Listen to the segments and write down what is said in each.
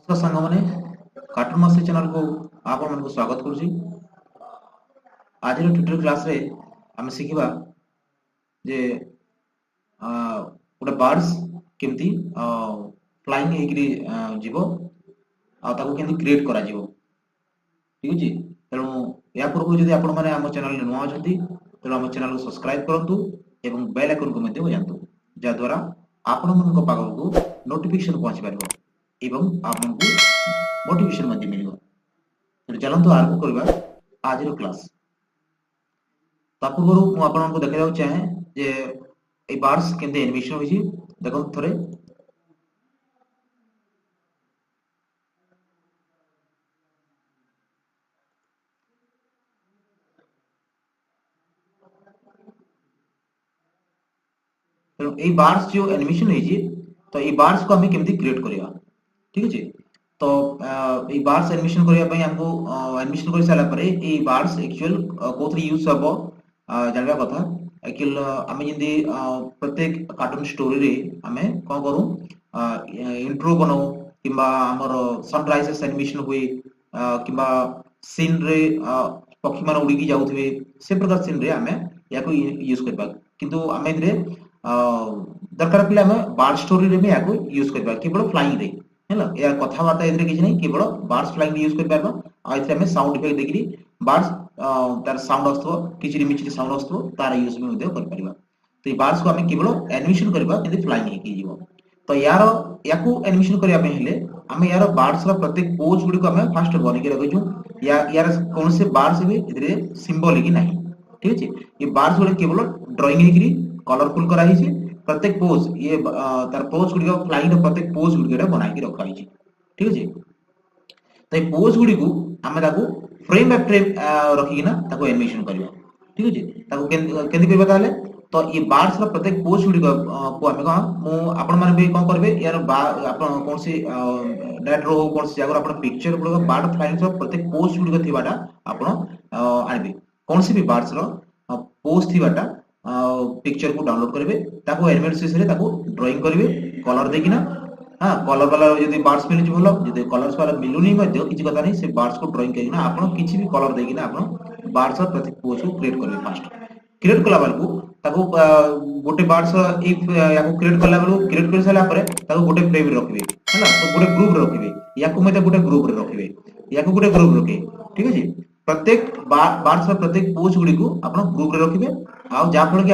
तो सांग मैंने कार्टून मास्टर चैनल को आपण मन को स्वागत करुची। आज ट्यूटोरियल क्लास रे आम शिखा जे गोटे बर्ड्स केमती फ्लाइंग होकरी जीव आउ केमती क्रिएट करा जीवो। ठीक अछि। तेणु या पूर्व जदि आपण माने आम चैनल नुआ अछंती तेणु आम चैनल को सब्सक्राइब करंतु एवं बेल आइकन को मध्ये बजांतु जा द्वारा आपण मन को पागल को नोटिफिकेशन पहुंच पारिबो एवं आपन को मोटिवेशन मध्ये मिलिबो। तेणु चलंतु आरंभ करबा आज रो क्लास। ता पूर्व मु आपण को देखाइबा चाहे जे ए बार्ड्स केमते एनिमेशन होइछि देखो थरे। तेणु ए बार्ड्स जो एनिमेशन होइछि तो ए बार्ड्स को हमें केमती क्रिएट करिया। ठीक अछि। तो ए बार्ड्स एनिमेशन करिया पई हमको एनिमेशन कर साला परे ए बार्ड्स एक्चुअल कोथि यूज हबो जानबा कथा। एक्चुअल हमें जंदी प्रत्येक कार्टून स्टोरी रे हमें कोन करू इंट्रो बनाओ किबा हमर सनराइजेस एनिमेशन हुए किबा सीन रे पक्षी मान उड़ी की जाउथबे से प्रकार सीन रे हमें याको यूज करबा। किंतु हमें इधरे दरकार पड़े आम बार्ड स्टोरी रे भी याको यूज करबा केवल फ्लाइंग रे हैला। या कथाबार्ता इधरे किछ नै केवल बार्ड्स फ्लाइंग यूज कर पारबा। आ इथरे हमें साउंड इफेक्ट देखि बार्ड्स तार साउंड आस्तबो किछि मिछि साउंड आस्तबो तार यूज में मध्ये कर परबा। तो ये बार्ड्स को हमें केवल एनिमेशन करबा किंतु फ्लाइंग हे की जीवो। तो यार याको एनिमेशन करिया पे हेले हमें यार बार्ड्स रा प्रत्येक पोज गुडी को हमें फास्ट बनि के रखिजु। या यार कौन से बार्ड्स भी इधरे सिंबल कि नाही। ठीक अछि। ये बार्ड्स गुडी केवल ड्राइंग हेकरी कलरफुल करा हिछि। प्रत्येक पोज ये तार पोज गुडी को फ्लाइंग रो प्रत्येक पोज गुडी बना के रखा हिछि। ठीक अछि। तो ये पोज गुडी को हमें ताको फ्रेम बाय फ्रेम रखी ना ताको एनिमेशन करबा। ठीक अछि। ताको केंदी करबा ताले तो ये बार्ड्स रा प्रत्येक पोज गुडी को हमें मु आपण माने भी कोन करबे यार आपण कोन सी नेट रो कोन सी जगह आपण पिक्चर गुडी बार्ड फ्लाइंग रो प्रत्येक पोज गुडी को थिबाटा आपण आनबे। कोन सी भी बार्ड्स रो पोज थिबाटा पिक्चर को डाउनलोड करेंगे ताको एनिमेट सीरीज रे ताको ड्राइंग करेंगे कलर देखिना। हाँ कलर वाला जदि बार्ड्स मिलुछि भलो जदि कलर्स वाला मिलुनी मध्ये किछि कथा नै से बार्ड्स को ड्राइंग करिना आपण किछि भी कलर देखिना आपण बार्ड्स रो प्रत्येक पोज को क्रिएट करबे। फास्ट क्रिएट कला बालकू ताको गोटे बार्ड्स इफ याको क्रिएट कला बेलू क्रिएट कर साला परे ताको गोटे फ्रेम रे रखिबे हैला। तो गोटे ग्रुप रे रखिबे याको मते गोटे ग्रुप रे रखिबे याको गोटे ग्रुप रखे। ठीक अछि। प्रत्येक बार्ड्स रो प्रत्येक पोज गुडी को आपण ग्रुप रे रखिबे आ जा फल कि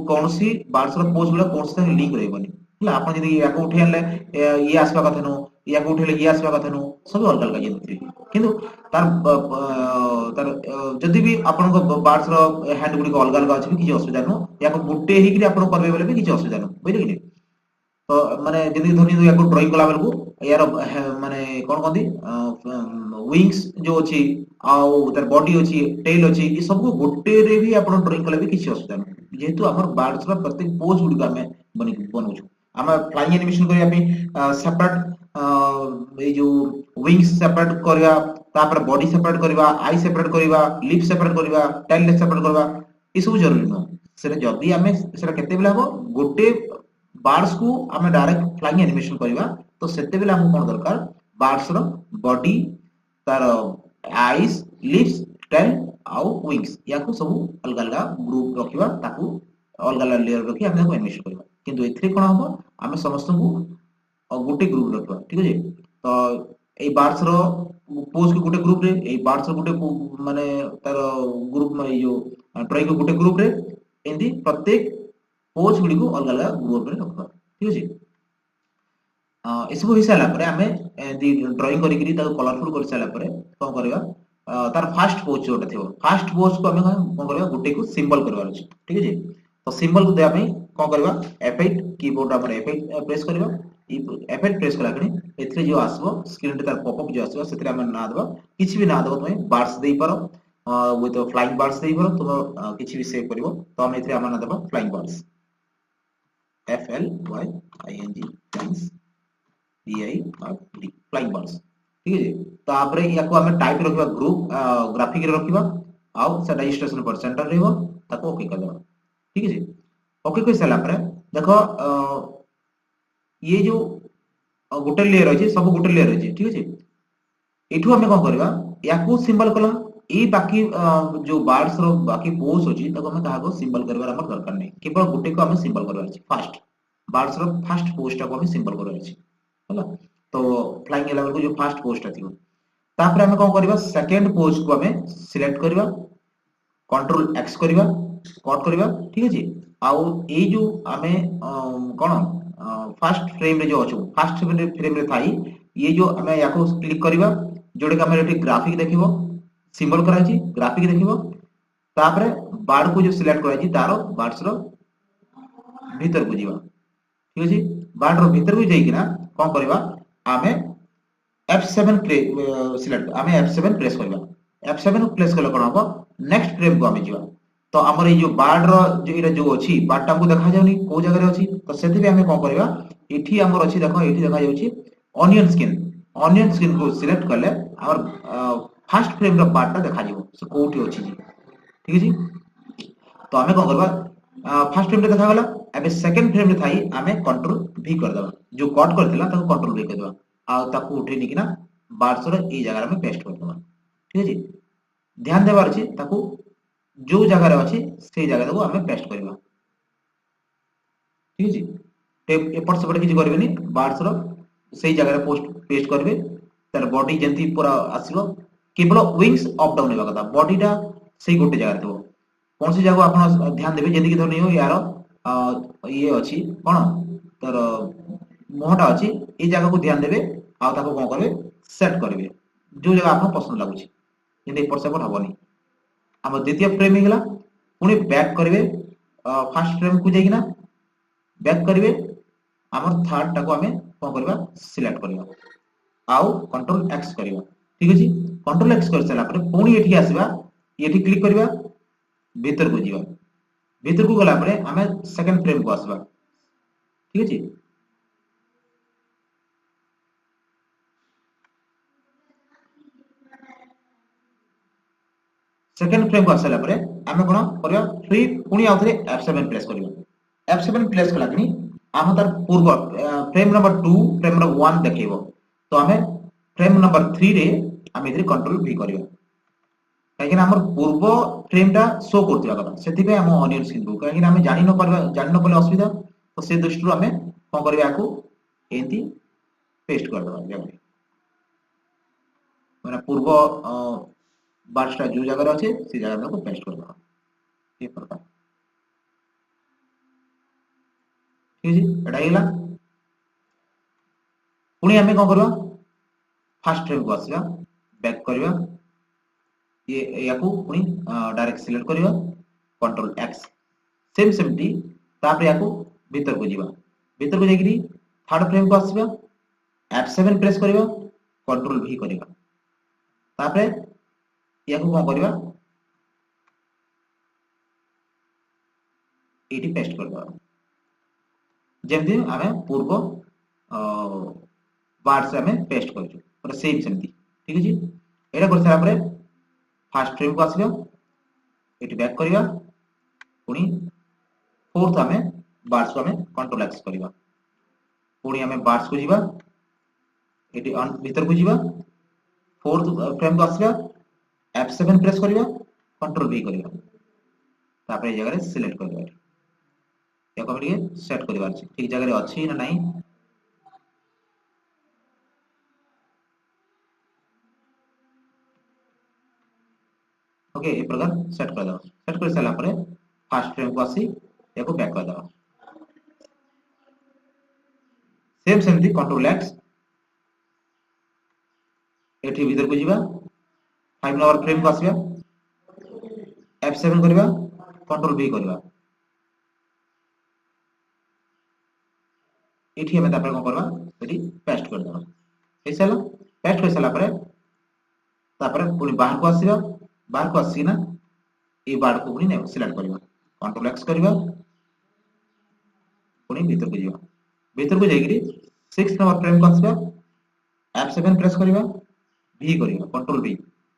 कोनसी बार्ड्स रो पोज गुला कोनसी संग लिंक रहबनी हैला। आपण जदि याको उठे आनले ये आसबा कथा नो याको उठेले ये आसबा कथा नो सब अलग अलग जेंति किंतु तार तार जदि भी आपण को बार्ड्स रो हैंड गुडी को अलग अलग अछि कि असुविधा नो याको गुटे ही कि आपण करबे बोले भी कि असुविधा नो बुझले कि। तो माने जदि धनी याको ड्राइंग कला बेलको यार माने कोन कहंदी विंग्स जो अछि आउ तार बॉडी अछि टेल अछि ई सब को गोटे रे भी आपण ड्राइंग कले भी किछि असुविधा नै जेहेतु हमर बार्ड्स रा प्रत्येक पोज गुडी को हमें बनउ छु। हम फ्लाइंग एनिमेशन करिया पे सेपरेट ए जो विंग्स सेपरेट करिया तापर बॉडी सेपरेट करिवा आई सेपरेट करिवा लिप सेपरेट करिवा टेल सेपरेट करिवा ई सब जरूरी न सेटा जदी हमें सेटा केते बेला हो गोटे बार्ड्स को हमें डायरेक्ट फ्लाइंग एनिमेशन करिवा तो सेते बेला हम कोन दरकार बार्ड्स रो बॉडी तार आईज लिप्स टेल आउ विंग्स याको सब अलग अलग ग्रुप रखिबा ताकू अलग अलग लेयर रखि हम ताको एनिमेशन करिबा। किंतु एथरे कोन हबो हमें समस्त को गोटे ग्रुप रखबा। ठीक अछि। तो ए बार्ड्स रो पोज को गोटे ग्रुप रे ए बार्ड्स रो गोटे माने तार ग्रुप में जो ड्राइंग को गोटे ग्रुप रे एंदी प्रत्येक पोज गुडी को अलग अलग ग्रुप रे रखबा। ठीक अछि। एसबो हिसाब ला परे हमें दी ड्राइंग करी करी ताको कलरफुल कर साला परे कोन करबा तार फास्ट पोज जोटा थिबो फास्ट पोज को हमें कोन करबा गुटे को सिंबल करबार अछि। ठीक अछि। तो सिंबल को देबा पई कोन करबा F8 कीबोर्ड हमर F8 प्रेस करबा। F8 प्रेस कला कनी एथरे जो आसबो स्क्रीन रे तार पॉपअप जो आसबो सेथरे हम ना देबा किछि भी ना देबो तमे बार्ड्स देई पारो विथ फ्लाइंग बार्ड्स देई पारो तो किछि भी सेव करबो। तो हम एथरे हम ना देबा flying birds FLYING फ्लाइंग्स PIRD flying birds. ठीक है। तो आपरे याको हमें टाइप रखिबा ग्रुप ग्राफिक रे रखिबा आउ से रजिस्ट्रेशन पर सेंटर रहबो ताको ओके कर देबा। ठीक है। ओके कर साला पर देखो ये जो गोटे लेयर अच्छे सब गोटे लेयर अच्छे ठीक अच्छे एठू आम कौन करवा या सिंबल कलम ये बाकी जो बार्ड्स रो बाकी पोज अच्छी हमें क्या सिंबल कर दरकार नहीं केवल गोटे को आम सिंबल कर फास्ट बार्ड्स रो फास्ट पोज टाक सिंबल कर तो फ्लाइंग एला जो फास्ट पोज थी तापर आम कौन करवा सेकेंड पोज को आम सिलेक्ट करवा कंट्रोल एक्स करवा कट करवा ठीक अच्छे आउ ये जो आम कौन फास्ट फ्रेम रे जो अच्छु फास्ट फ्रेम रे थाई ये जो आम या क्लिक करवा जोड़े कि आम ग्राफिक देखिबो सिंबल कराई ग्राफिक देखिबो तापर बार्ड को जो सिलेक्ट कराई तार बार्ड्स रो भीतर को जीवा ठीक अच्छे बार्ड रो भीतर को जाइकिना कौन करवा आम F7 सिलेक्ट आम F7 प्रेस करवा F7 प्रेस कले कौन हम नेक्स्ट फ्रेम को आम जीवा तो आमर ये जो बार्ड रो जो इरा जो अछि बार्ड टाको देखा जाउनी को जगह रे अछि तो सेति आम कौन करवा एठी हमर अछि देखो एठी देखा जाउछि ऑनियन स्किन को सिलेक्ट करले हमर फर्स्ट फ्रेम रो पार्ट टा देखा जिवो से कोठी अछि जी ठीक अछि तो आम कौन करवा फर्स्ट फ्रेम रे देखा गला एबे सेकंड फ्रेम रे थाई आम कंट्रोल V कर देबा जो कट करथिला ताको कंट्रोल V कर देबा आ ताको उठे निकिना बार्ड्स रो ए जगह में पेस्ट कर देबा ठीक अछि ध्यान देबार अछि ताको जो जगह अच्छे से जगह को आम पेस्ट करवा ठीक है एपट सेपट किसी करेंगे बार्ड्स से जगह पोस्ट पेस्ट करेंगे तार बॉडी जंती पूरा आसीबो केवल विंग्स अप डाउन होगा कथा बॉडीटा से गोटे जगह थो कौन सी जगह आप ध्यान देवे जैसे कि धरनी हो यार ये अच्छी कौन तार मुहटा अच्छी ये जगह को ध्यान देवे आउ कौन करेंगे सेट करेंगे जो जगह आप पसंद लगुच एपट सेपट हेनी आम द्वितीय फ्रेम होगा पुणी बैक करेंगे फास्ट फ्रेम को जाइना बैक करेंगे आम थर्ड टाको आम कौन करवा सिलेक्ट करवा आउ कंट्रोल एक्स करवा ठीक अच्छे कंट्रोल एक्स कर सारा पुणी ये आसवा ये क्लिक करवा भीतर को जीवा भीतर को गला आम सेकेंड फ्रेम को आसवा ठीक अच्छे सेकेंड फ्रेम को आसला परे आमे कोन करबा फ्री पुनी आउथरे F7 प्रेस करबा F7 प्रेस कला कि आम तार पूर्व फ्रेम नंबर 2 फ्रेम नंबर 1 देखैबो तो आमे फ्रेम नंबर 3 रे आमे इधर कंट्रोल V करबा काहे कि हमर पूर्व फ्रेम टा शो करतिबा कथा सेति पे हम ऑनियन स्किन को काहे कि आमे जानि न पले असुविधा तो से दृष्टि आमे कोन करबा याकू एंती पेस्ट कर देबा जगह माने पूर्व बार्ड्स जो जगह अच्छे से जगह को पेस्ट कर देबा ये प्रकार ठीक है एटा हिला पुणी आमे कोन करबा फर्स्ट फ्रेम को आसीबा बैक करबा ये याकू पुणी डायरेक्ट सिलेक्ट करबा कंट्रोल एक्स सेम सेमटी तापर याकू भीतर को जीवा भीतर को जाईकरी थर्ड फ्रेम को आसीबा F7 प्रेस करबा कंट्रोल V करबा तापर याकू कौन करवा ये पेस्ट कर दवा जमती आमे पूर्व बार्ड्स आमे पेस्ट कर सेम सेमती ठीक है एटा कर सारा परे फर्स्ट फ्रेम को आसबा एटी बैक करवा पुणी फोर्थ आमे बार्ड्स को आमे कंट्रोल एक्स करवा पुणी आमे बार्ड्स को जीवा एटी भीतर को जीवा फोर्थ फ्रेम को आसबा F7 प्रेस करवा कंट्रोल V करवा तापर ए जगह रे सिलेक्ट करवा या को लिए सेट करवा ठीक जगह रे अछि ना नहीं ओके ए प्रकार सेट कर दो सेट कर साला परे फर्स्ट फ्रेम को आसी या को बैक कर दो सेम सेमती कंट्रोल एक्स एठी भीतर को जीवा 5 नंबर फ्रेम को आसबा F7 करबा कंट्रोल V करबा एठी हमें तापर कोन करबा एठी पेस्ट कर देबा एसला पेस्ट कर साला परे तापर पुनी बाहर को आसीबा बाहर को आसी ना ए बार को पुनी ने सिलेक्ट करबा कंट्रोल एक्स करबा पुनी भीतर को जीवा भीतर को जाईकरी 6 नंबर फ्रेम को आसीबा F7 प्रेस करबा V करबा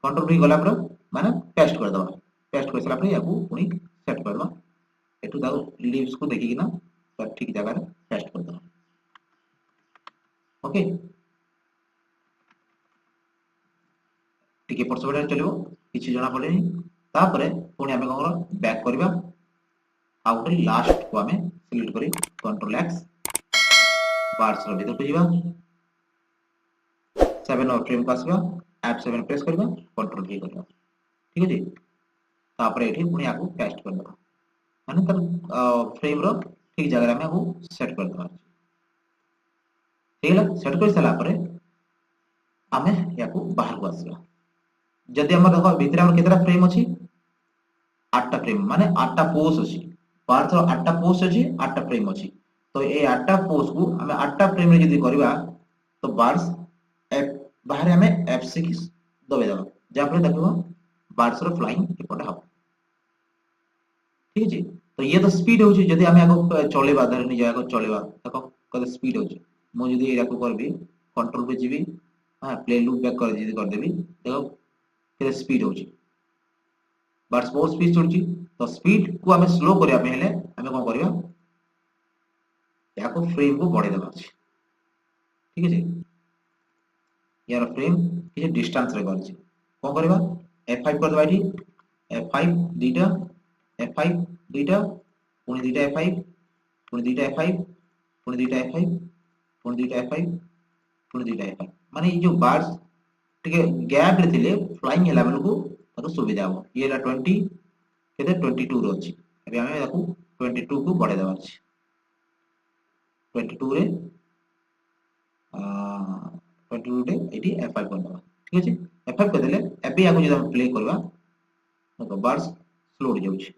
कंट्रोल V गला पर माने पेस्ट कर दबा पेस्ट कर सला पर याकू पुनी सेट करबा एटू दाउ लीव्स को देखि ना तो ठीक जगह रे पेस्ट कर दबा ओके टिके पट सेपटे चलो किसी जना पड़ेनी तापर पुणी आम कौन बैक करवा आउ गोटे लास्ट को आम सिलेक्ट कर कंट्रोल एक्स बार्स भीतर को जावा 7 और फ्रेम को आसवा F7 प्रेस करवा कंट्रोल की करवा ठीक अछि तापर एठी पुणी आको पेस्ट कर देबा माने तर फ्रेम रो ठीक जगह में आको सेट कर देबा ठीक है सेट कर साला परे आमे याको बाहर को आसवा जदि हमर देखो भीतर हमर केतरा फ्रेम अछि 8टा फ्रेम माने 8टा पोस्ट अछि पार्थ रो 8टा पोस्ट अछि 8टा फ्रेम अछि तो ए 8टा पोस्ट को हमें 8टा फ्रेम रे यदि करबा तो बार्स बाहर हमें F6 दबे देबा जा पर देखबो बार्स रो फ्लाइंग एपटे हम ठीक अछि तो ये तो स्पीड होछि जदि हमें आको चलेबा धर नि जाको चलेबा देखो कत स्पीड होछि मु जदि याको करबी कंट्रोल पे जीबी हां प्ले लूप बैक कर जदि कर देबी देखो केते स्पीड होछि बट बहुत स्पीड चलछि तो स्पीड को हमें स्लो करिया पहले हमें कोन करिया याको फ्रेम को बढ़े देबा अछि ठीक अछि यार फ्रेम किसी डिस्टेंस रे करछि कोन करबा F5 कर देबा एठी F5 दीटा F5 दीटा पुणी दीटा F5 पुणी दीटा F5 पुणी दीटा F5 पुणी दीटा F5 पुणी दीटा F5 माने ये जो बार्स टिके गैप रे थिले फ्लाइंग हेला बेल को ताको सुविधा हो ये ला 20 केते 22 रो अछि अबे हमें ताको 22 को बढ़े देबा अछि 22 रे 22 रे एटी F5 कर देबा ठीक अछि F5 कर देले एबे आको जब हम प्ले करबा तो बार्स स्लो हो जाउछि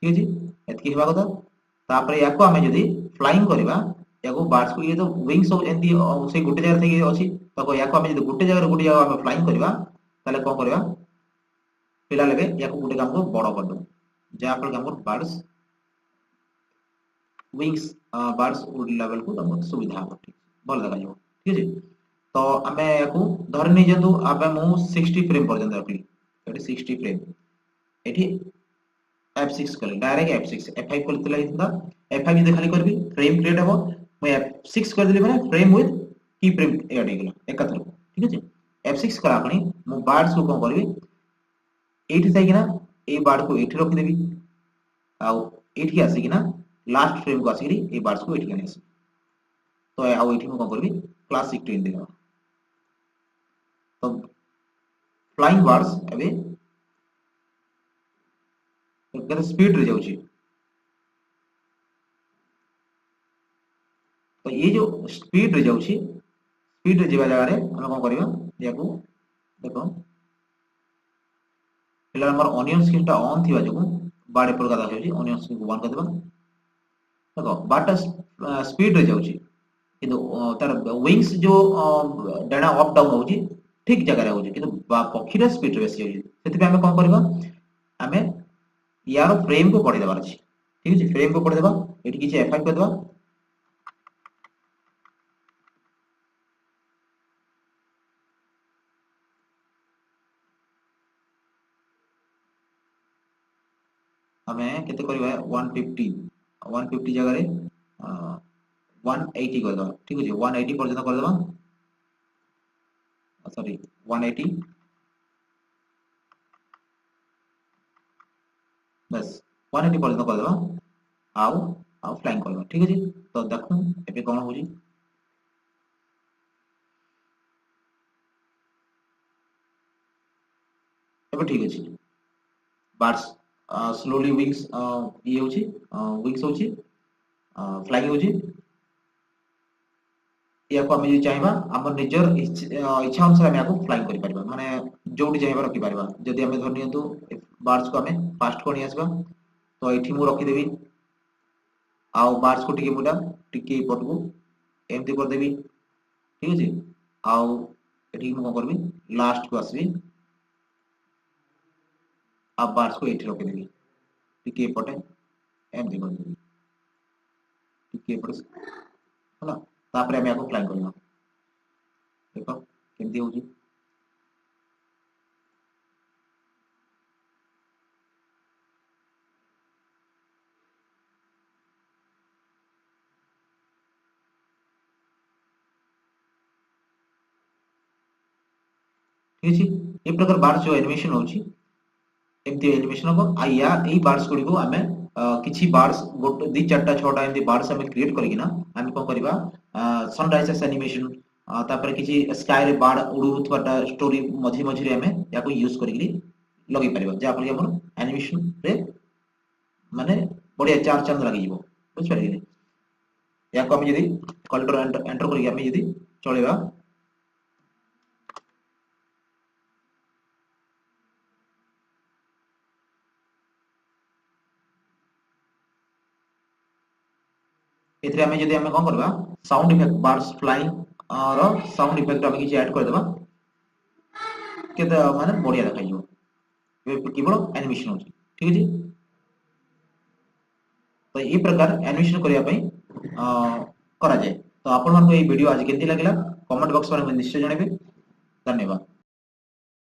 ठीक अछि एतकी हेबा कथा तापर याको हमें जदी फ्लाइंग करबा याको बार्स को ये तो विंग्स सब एंती से गोटे जगह थई अछि तो याको हमें जदी गोटे जगह हमें फ्लाइंग करबा ताले कोन करबा पिला लेबे याको गोटे काम को बड़ कर दो जा पर हमर बार्स विंग्स बार्स उड लेवल को तम सुविधा हो ठीक भल लगा जो ठीक अछि तो हमें याको धरनी जंतु आबे मु 60 फ्रेम पर्यंत रखली एटी 60 फ्रेम एटी F6 कले डायरेक्ट F6 F5 करते लगी था F5 जदि खाली करबी फ्रेम क्रिएट हबो मैं F6 कर देली माने फ्रेम विथ की फ्रेम ऐड हे गेला एकाथर ठीक अछि F6 करा पणी मु बार्स को कोन करबी एठी थाई किना ए बार को एठी रखि देबी आउ एठी आसी किना लास्ट फ्रेम को आसी ए बार्स को एठी आसी तो आउ एठी मु कोन करबी क्लासिक ट्रेन देबा तो फ्लाइंग बार्स एबे केते स्पीड रे जाउची तो ये जो स्पीड रे जाउची स्पीड रे जेबा जगह रे हम कोन करबा याको देखो पिला हमर ऑनियन स्क्रीन टा ऑन थिबा जको बाडे पर का दाखौची ऑनियन स्क्रीन को ऑन कर देबा देखो बाटा स्पीड रे जाउची किंतु तार विंग्स जो डाना अप डाउन होउची ठीक जगह रे होउची किंतु पक्षी रे स्पीड रे बेसी होउची सेति पे हम कोन करबा हमें यार फ्रेम को पढ़े देबार अछि ठीक अछि फ्रेम को पढ़े देबा एठी किछि F5 कर देबा हमें केते करबा 150 150 जगह रे 180 कर देबा ठीक अछि 180 पर्यंत कर देबा सॉरी 180 बस 180 पर्यंत कर देबा आउ आउ फ्लाइंग करबा ठीक अछि तो देखु एबे कोन होजी एबे ठीक अछि बार्स स्लोली विंग्स ये होची विंग्स होची फ्लाइंग होची याको हम जे चाहबा हमर निजर इच्छा अनुसार हम याको फ्लाइंग करि परबा माने जोडी चाहबा रखि परबा जदि हम धर नियंतु बार्स को हमें फास्ट कोनी आसबा तो एठी मु रखि देबी आउ बार्स को टिके मुडा टिके पटको एमती कर देबी ठीक अछि आउ एठी मु कोन करबी लास्ट को आसबी आ बार्स को एठी रखि देबी टिके पटे एमती कर देबी टिके पटे हला तापर हम याको फ्लाइंग करबा देखो केमती होची ठीक अछि ए प्रकार बार्स जो एनिमेशन होची एमती एनिमेशन हो आया एई बार्स गुडी को हमें किछि बार्स गोटे दी चारटा छटा एमती बार्स हमें क्रिएट करिकिना हम कोन करबा सनराइजर्स एनिमेशन तापर किछि स्काई रे बार्ड उडुथवाटा स्टोरी मझी मझी रे हमें याको यूज करिकरी लगे परिबा जे आपन हमर एनिमेशन रे माने बढ़िया चार चांद लागि जिवो बुझ पारिले याको हम यदि कलर एंटर करिक हम यदि चलेबा एथरे हमें यदि हमें कोन करबा साउंड इफेक्ट बर्ड्स फ्लाइंग रो साउंड इफेक्ट हमें किछि ऐड कर देबा केते माने बढ़िया देखा जिवो केवल एनिमेशन होची ठीक अछि तो ये प्रकार एनिमेशन करिया पई करा जाय तो आपण मन को ये वीडियो आज केति लागला कमेंट बॉक्स में निश्चय जणेबे धन्यवाद।